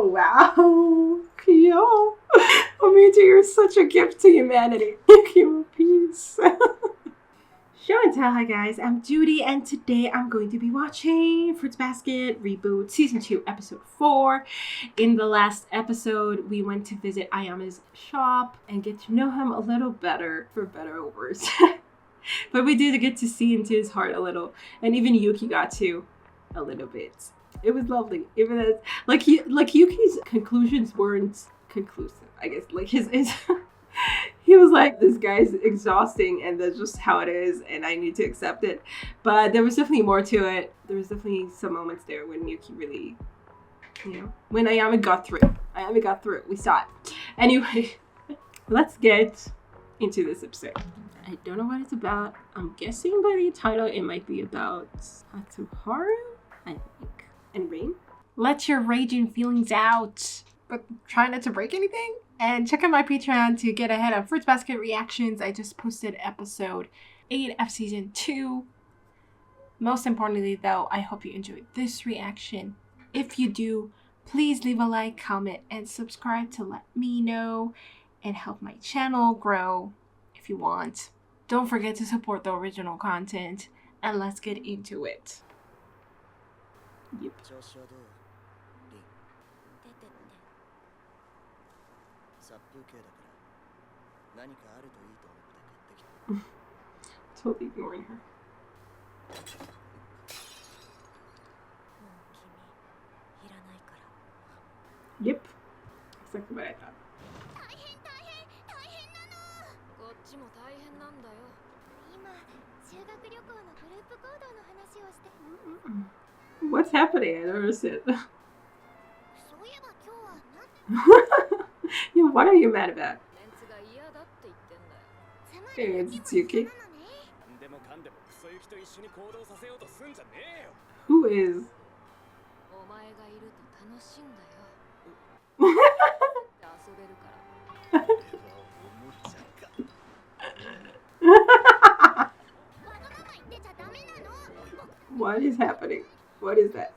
Oh wow, Kyou. Momiji, you're such a gift to humanity. Kyou, peace. Show and tell, hi guys, I'm Judy and today I'm going to be watching Fruits Basket Reboot Season 2 Episode 4. In the last episode, we went to visit Ayame's shop and get to know him a little better, for better or worse. But we did get to see into his heart a little, and even Yuki got to a little bit. It was lovely, even as like Yuki's conclusions weren't conclusive, I guess. Like his he was like, this guy's exhausting and that's just how it is and I need to accept it. But there was definitely more to it. There was definitely some moments there when Yuki really, when Ayame got through. We saw it. Anyway, let's get into this episode. I don't know what it's about. I'm guessing by the title it might be about Hatsuharu, I think, and Rain. Let your raging feelings out, but try not to break anything. And check out my Patreon to get ahead of Fruits Basket reactions. I just posted episode 8 of season 2. Most importantly though, I hope you enjoyed this reaction. If you do, please leave a like, comment, and subscribe to let me know and help my channel grow if you want. Don't forget to support the original content, and let's get into it. Yep. Totally ignoring her. Yep. Exactly what I thought. What's happening? I don't understand. Yeah, what are you mad about? It's Yuki. Who is? What is happening? What is that?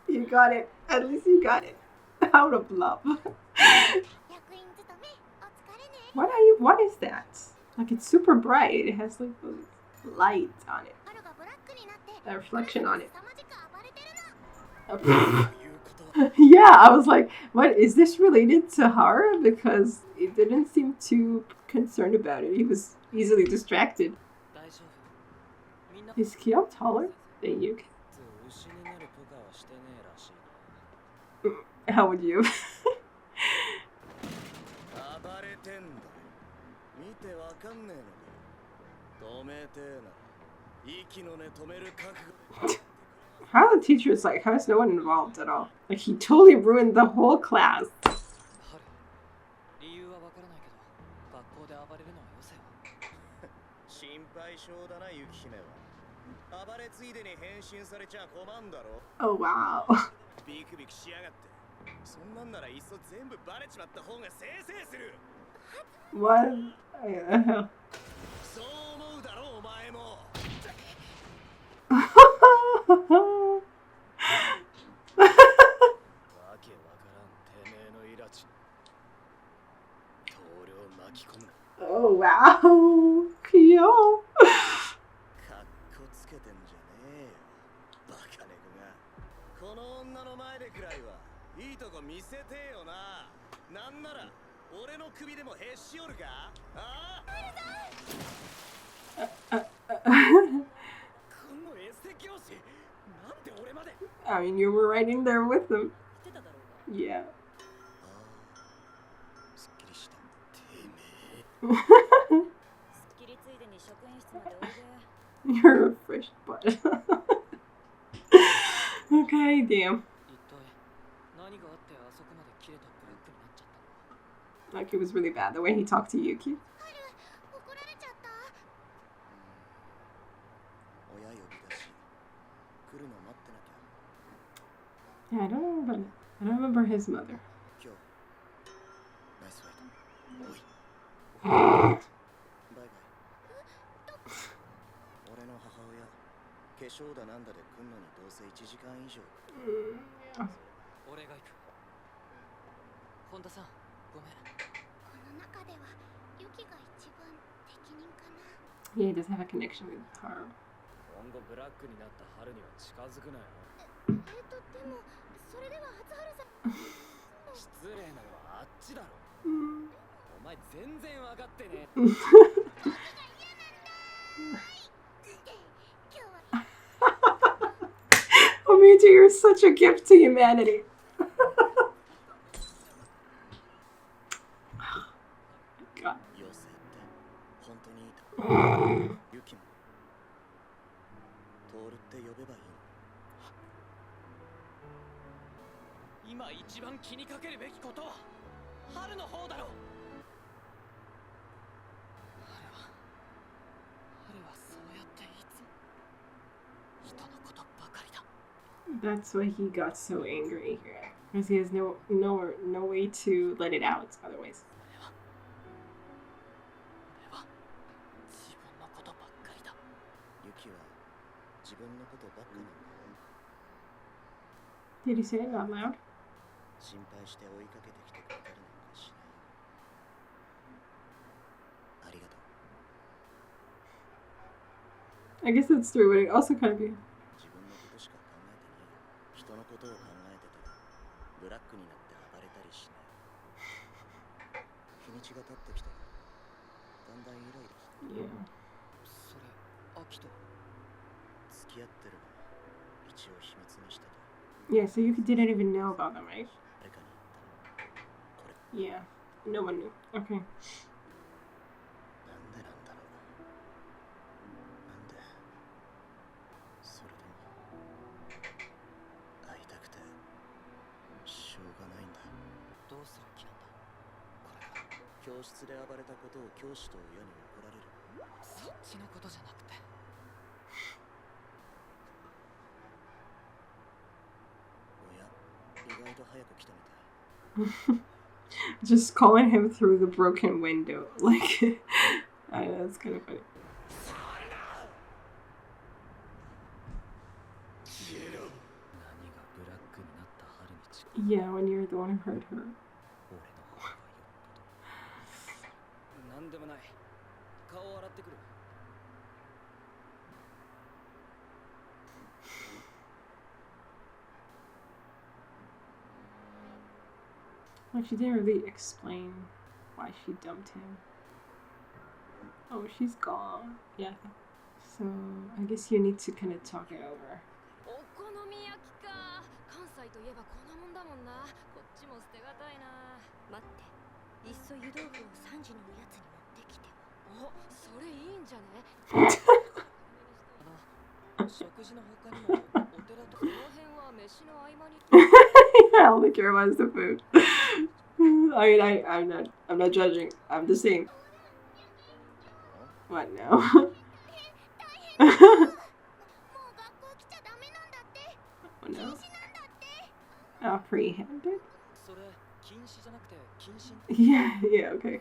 You got it. At least you got it. Out of love. What is that? Like, it's super bright. It has like light on it. A reflection on it. Yeah, I was like, what is this related to Hara? Because it didn't seem too concerned about it. He was easily distracted. Is Kyou taller than Yuki? How would you? How the teacher is like, how is no one involved at all? Like, he totally ruined the whole class. Oh wow. What? Oh wow, Kyou. I mean, you were right in there with them. Yeah. You're a fresh butt. Okay, damn. Like, it was really bad the way he talked to Yuki. Yeah, I don't remember his mother. Yeah, he doesn't have a connection with her. Momiji, you're such a gift to humanity. God. That's why he got so angry here, because he has no way to let it out otherwise. Did he say it out loud? I guess that's true, but it also kind of be. Yeah. Yeah, so you didn't even know about them, right? Yeah, no one knew. Okay. Just calling him through the broken window, like, I know, that's kind of funny. Yeah, when you're the one who hurt her. Like, she didn't really explain why she dumped him. Oh, she's gone. Yeah. So, I guess you need to kind of talk it over. I only care about the food. I mean, I'm not judging. I'm just saying. What now? Oh no. Oh, pre-handed? Yeah, okay.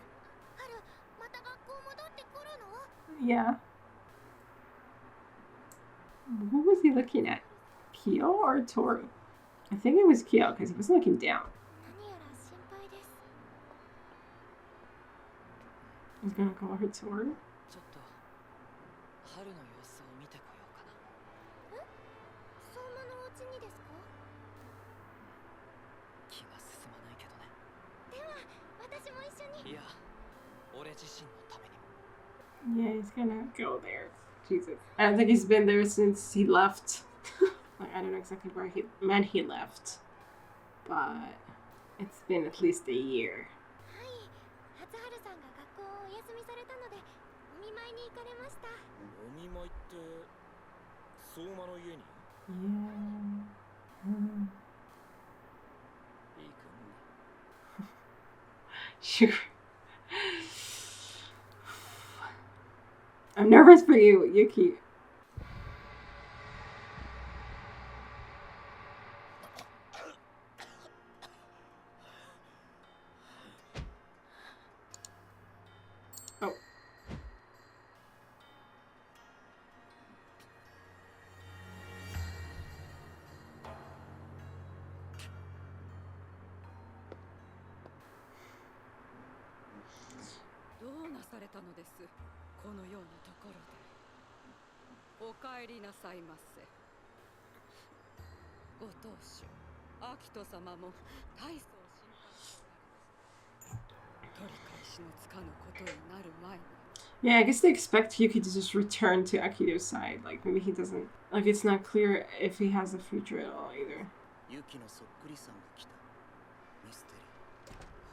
Yeah. What was he looking at? Kyou or Tooru? I think it was Kyou because he was looking down. He's gonna call her Tooru? Yeah, he's gonna go there. Jesus. I don't think he's been there since he left. Like, I don't know exactly when he left. But it's been at least a year. Yeah. Sure. I'm nervous for you, Yuki. どうなされたのです。このようなところで。お帰りなさいませ。ご当主、アキト様も大層心配しておられます。取り返しのつかぬことになる前に。Yeah, I guess they expect Yuki to just return to Akito's side. Like, maybe he doesn't... Like, it's not clear if he has a future at all, either. Yuki no sokkuri-san ga kita. Mystery.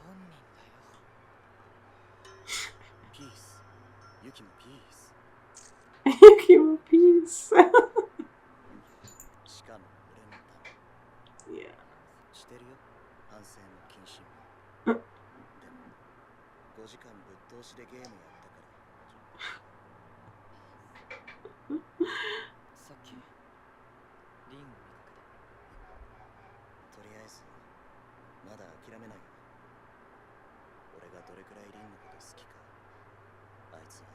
Honnin da yo. Peace. Yuki mo peace. Yuki mo peace. Shikamo ore no tame. Yeah. Shiteru yo. Hansei no kinshin mo. Demo 5時間ぶっ通しでゲームやったから。さっきリンを見かけた。とりあえずまだ諦めないよ。俺がどれくらいリンのこと好きか、あいつは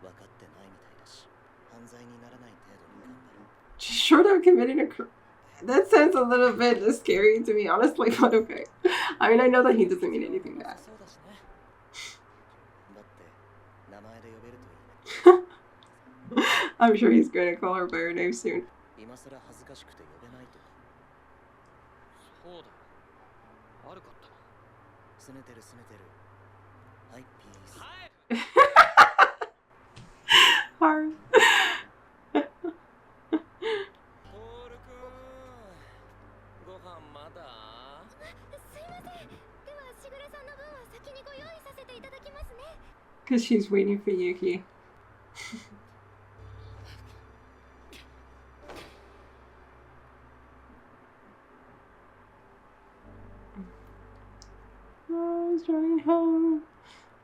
分かってないみたいだし、犯罪にならない程度に頑張る。She's short of committing a crime. That sounds a little bit scary to me, honestly, but okay. I mean, I know that he doesn't mean anything bad. そうだしね。だって名前で呼べるといいね。I'm sure he's going to call her by her name soon. 今さら恥ずかしくて呼べないとか。そうだ。悪かった。拗ねてる拗ねてる。はい、ピース。Hard. トールくん、ご飯まだ？すいません。ではしぐれさんの分は先にご用意させていただきますね。Because she's waiting for Yuki. Oh, he's driving home.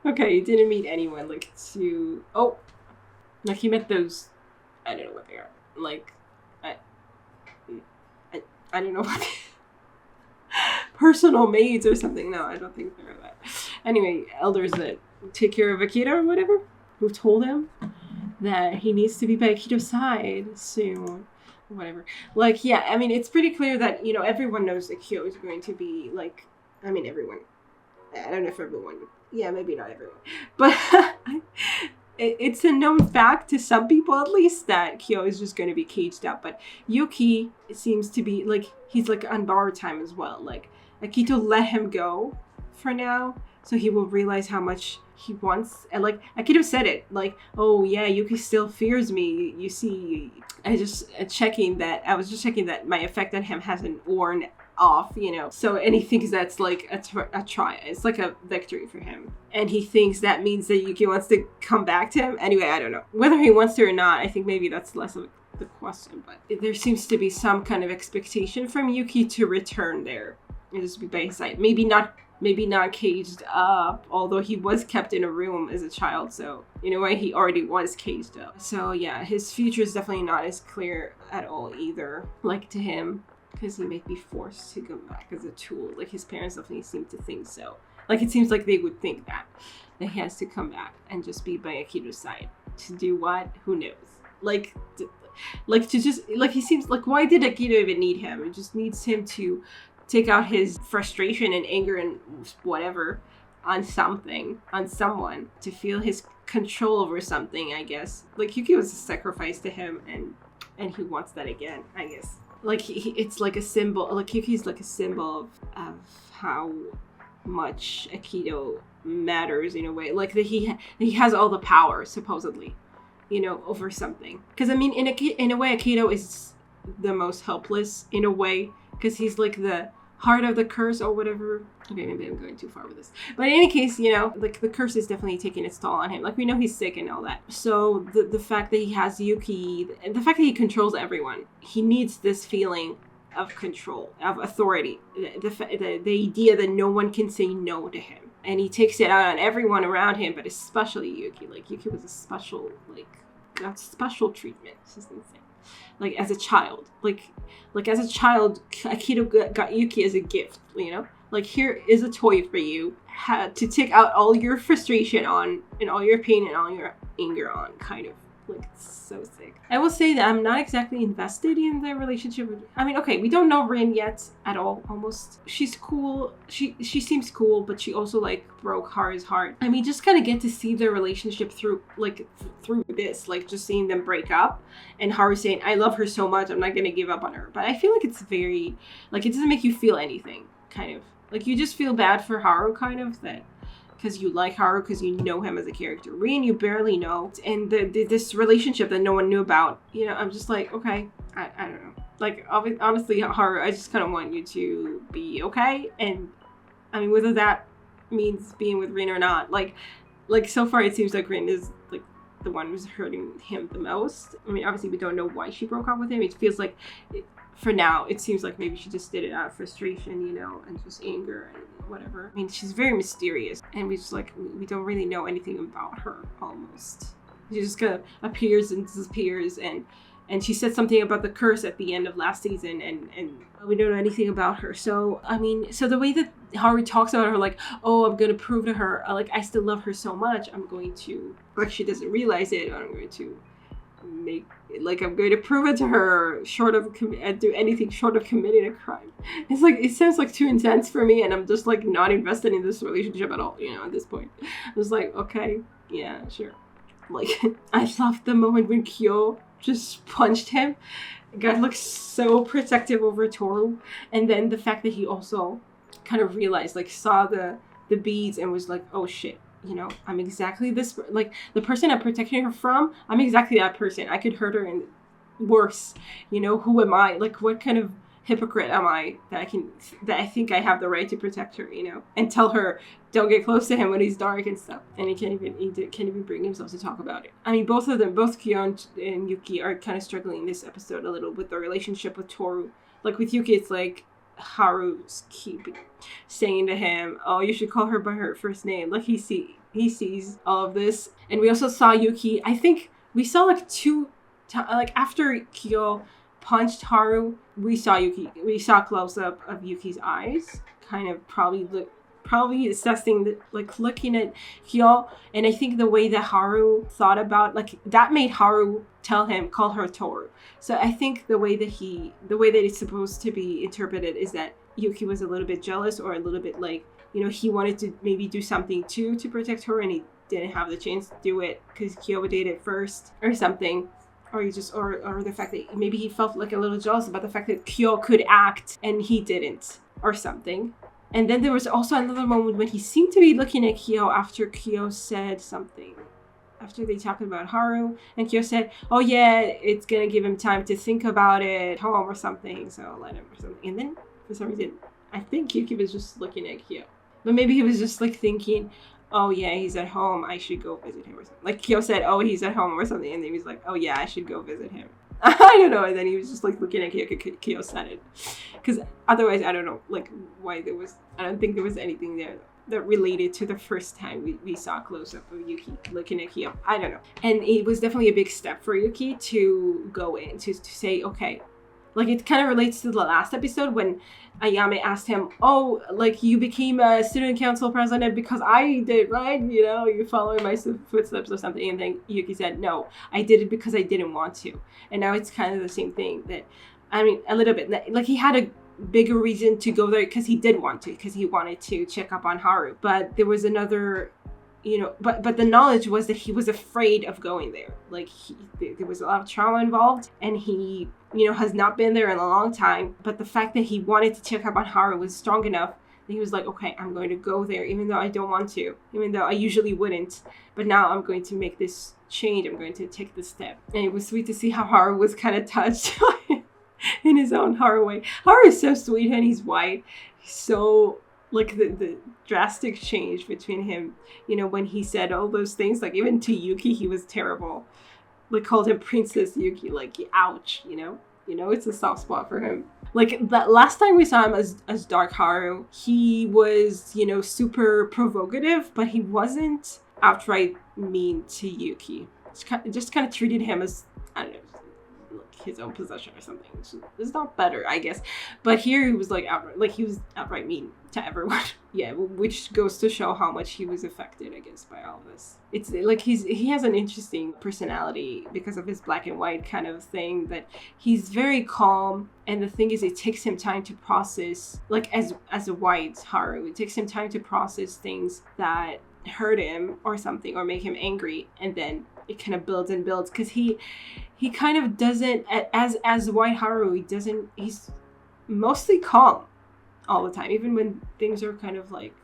Okay, he didn't meet anyone, like, to... Oh! Like, he met those... I don't know what they are. Like, I don't know what they personal maids or something. No, I don't think they're that. Anyway, elders that take care of Akito or whatever, who told him that he needs to be by Akito's side soon. Whatever. Like, yeah, I mean, it's pretty clear that, you know, everyone knows that Kyou is going to be, like... I mean, everyone. I don't know if everyone. Yeah, maybe not everyone. But it's a known fact to some people, at least, that Kyou is just going to be caged up. But Yuki seems to be, like, he's, like, on borrowed time as well. Like, Akito let him go for now, so he will realize how much he wants. And, like, Akito said it. Like, oh, yeah, Yuki still fears me. You see, I was just checking that my effect on him hasn't worn off, you know. So, and he thinks that's like a try. It's like a victory for him. And he thinks that means that Yuki wants to come back to him. Anyway, I don't know. Whether he wants to or not, I think maybe that's less of the question. But there seems to be some kind of expectation from Yuki to return there and just be by his side. Maybe not caged up, although he was kept in a room as a child. So, in a way, he already was caged up. So, yeah, his future is definitely not as clear at all either, like to him. Because he may be forced to go back as a tool. Like, his parents definitely seem to think so. Like, it seems like they would think that he has to come back and just be by Akito's side. To do what? Who knows? Like to just... Like, he seems... Like, why did Akito even need him? It just needs him to take out his frustration and anger and whatever on something, on someone. To feel his control over something, I guess. Like, Yuki was a sacrifice to him, and he wants that again, I guess. Like, it's like a symbol, like, Yuki's like a symbol of how much Akito matters in a way. Like, that he has all the power, supposedly, you know, over something. Because, I mean, in a way, Akito is the most helpless, in a way, because he's like the heart of the curse or whatever. Okay, maybe I'm going too far with this. But in any case, you know, like, the curse is definitely taking its toll on him. Like, we know he's sick and all that. So the fact that he has Yuki, the fact that he controls everyone, he needs this feeling of control, of authority. The idea that no one can say no to him. And he takes it out on everyone around him, but especially Yuki. Like, Yuki was a special, like, got special treatment. It's just insane. Like, as a child. Like as a child, Akito got Yuki as a gift, you know? Like, here is a toy for you to take out all your frustration on, and all your pain and all your anger on, kind of. Like, it's so sick. I will say that I'm not exactly invested in the relationship. I mean, okay, we don't know Rin yet at all, almost. She's cool. She seems cool, but she also, like, broke Haru's heart. And we just kind of get to see their relationship through, like, through this. Like, just seeing them break up. And Haru saying, I love her so much, I'm not going to give up on her. But I feel like it's very, like, it doesn't make you feel anything, kind of. Like, you just feel bad for Haru, kind of, that... because you like Haru, because you know him as a character. Rin, you barely know. And this relationship that no one knew about, you know, I'm just like, okay, I don't know. Like, honestly, Haru, I just kind of want you to be okay. And, I mean, whether that means being with Rin or not, like so far it seems like Rin is, like, the one who's hurting him the most. I mean, obviously we don't know why she broke up with him. It feels like, for now, it seems like maybe she just did it out of frustration, you know, and just anger and whatever. I mean, she's very mysterious, and we just, like, we don't really know anything about her, almost. She just kind of appears and disappears, and she said something about the curse at the end of last season, and we don't know anything about her. So, I mean, so the way that Haru talks about her, like, oh, I'm going to prove to her, like, I still love her so much, I'm going to, like, she doesn't realize it, I'm going to make, like, I'm going to prove it to her, short of do anything short of committing a crime. It's like, it sounds like too intense for me, and I'm just, like, not invested in this relationship at all, you know, at this point. I was like, okay, yeah, sure. Like, I loved the moment when Kyou just punched him. God looks so protective over Tooru, and then the fact that he also kind of realized, like, saw the beads and was like, oh shit, you know, I'm exactly this, like, the person I'm protecting her from, I'm exactly that person. I could hurt her and worse, you know, who am I? Like, what kind of hypocrite am I that I think I have the right to protect her, you know, and tell her, don't get close to him when he's dark and stuff. And he can't even bring himself to talk about it. I mean, both of them, both Kyou and Yuki are kind of struggling this episode a little with their relationship with Tooru. Like, with Yuki, it's like, Haru's keep saying to him, oh, you should call her by her first name. Like, he sees all of this. And we also saw Yuki, I think we saw, like, like, after Kyou punched Haru, we saw a close-up of Yuki's eyes, kind of probably assessing, like, looking at Kyou. And I think the way that Haru thought about, like, that made Haru call her Tooru. So I think the way that it's supposed to be interpreted is that Yuki was a little bit jealous, or a little bit, like, you know, he wanted to maybe do something too to protect her, and he didn't have the chance to do it because Kyou did it first, or something. Or he just, or the fact that maybe he felt, like, a little jealous about the fact that Kyou could act and he didn't, or something. And then there was also another moment when he seemed to be looking at Kyou after Kyou said something. After they talked about Haru, and Kyou said, oh yeah, it's gonna give him time to think about it, home or something, so let him, or something. And then, for some reason, I think Yuki was just looking at Kyou. But maybe he was just, like, thinking, oh yeah, he's at home, I should go visit him or something. Like, Kyou said, oh, he's at home or something, and then he was like, oh yeah, I should go visit him. I don't know, and then he was just, like, looking at Kyou said it. Because otherwise, I don't know, like, why I don't think there was anything there that related to the first time we saw a close-up of Yuki looking at Kyou. I don't know. And it was definitely a big step for Yuki to go in, to say, okay. Like, it kind of relates to the last episode when Ayame asked him, oh, like, you became a student council president because I did, right? You know, you following my footsteps or something. And then Yuki said, no, I did it because I didn't want to. And now it's kind of the same thing that, I mean, a little bit. Like, he had a bigger reason to go there because he did want to, because he wanted to check up on Haru. But there was another, you know, but the knowledge was that he was afraid of going there. Like, there was a lot of trauma involved, and he, you know, has not been there in a long time. But the fact that he wanted to check up on Haru was strong enough that he was like, okay, I'm going to go there, even though I don't want to, even though I usually wouldn't. But now I'm going to make this change. I'm going to take this step. And it was sweet to see how Haru was kind of touched in his own Haru way. Haru is so sweet, and he's white. He's so, like, the drastic change between him, you know, when he said all those things, like, even to Yuki, he was terrible. Like, called him Princess Yuki, like, ouch, you know, it's a soft spot for him. Like, that last time we saw him as Dark Haru, he was, you know, super provocative, but he wasn't outright mean to Yuki. Just kind of treated him as, I don't know, like, his own possession or something. It's not better, I guess. But here he was like outright mean to everyone. Yeah, which goes to show how much he was affected, I guess, by all this. It's like he has an interesting personality because of his black and white kind of thing, that he's very calm. And the thing is, it takes him time to process, like as a white Haru, it takes him time to process things that hurt him or something or make him angry, and then it kind of builds and builds, because he kind of doesn't, as white Haru, he's mostly calm all the time, even when things are kind of like,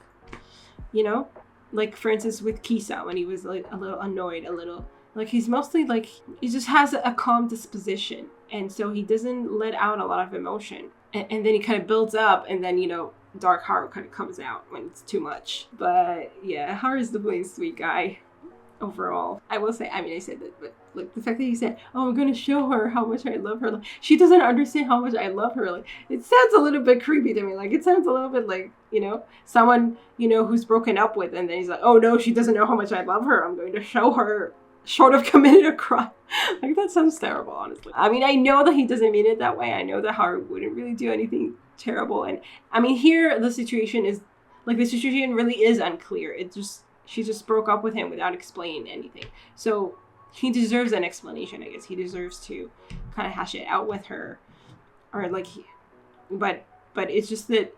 you know, like for instance with Kisa, when he was like a little annoyed, a little like, he's mostly like, he just has a calm disposition, and so he doesn't let out a lot of emotion, and then he kind of builds up, and then, you know, dark Haru kind of comes out when it's too much. But yeah, Haru's definitely a sweet guy overall. I will say, I mean, I said that, but like the fact that he said, oh, I'm gonna show her how much I love her, like, she doesn't understand how much I love her, like, it sounds a little bit creepy to me. Like, it sounds a little bit like, you know, someone, you know, who's broken up with, and then he's like, oh no, she doesn't know how much I love her, I'm going to show her, short of committed a crime. Like, that sounds terrible, honestly. I mean, I know that he doesn't mean it that way. I know that Haru wouldn't really do anything terrible, and I mean, here the situation really is unclear. She just broke up with him without explaining anything, so he deserves an explanation, I guess. He deserves to kind of hash it out with her, or like, but it's just that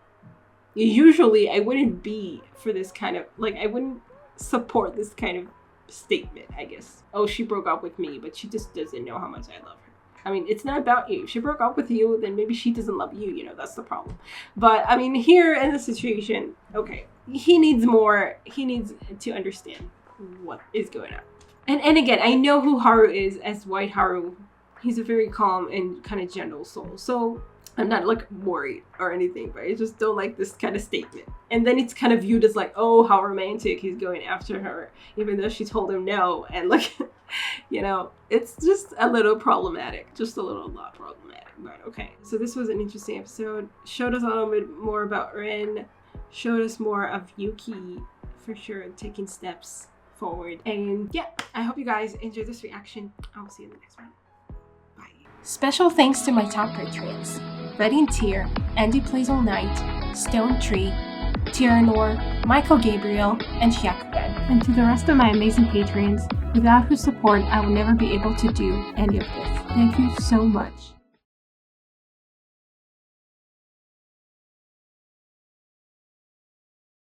usually I wouldn't be for this kind of, like, I wouldn't support this kind of statement, I guess. Oh, she broke up with me, but she just doesn't know how much I love her. I mean, it's not about you. If she broke up with you, then maybe she doesn't love you, you know, that's the problem. But I mean, here in the situation, okay, he needs to understand what is going on. And again, I know who Haru is as white Haru. He's a very calm and kind of gentle soul. So I'm not like worried or anything, but I just don't like this kind of statement. And then it's kind of viewed as like, oh, how romantic, he's going after her, even though she told him no. And like, you know, it's just a little problematic, just a lot problematic, but okay. So this was an interesting episode. Showed us a little bit more about Rin, showed us more of Yuki, for sure, taking steps forward. And yeah, I hope you guys enjoyed this reaction. I'll see you in the next one. Bye. Special thanks to my top patrons: Betty Tier, Andy Plays All Night, Stone Tree, Tyrannor, Michael Gabriel, and Hyakugan. And to the rest of my amazing patrons, without whose support I would never be able to do any of this. Thank you so much.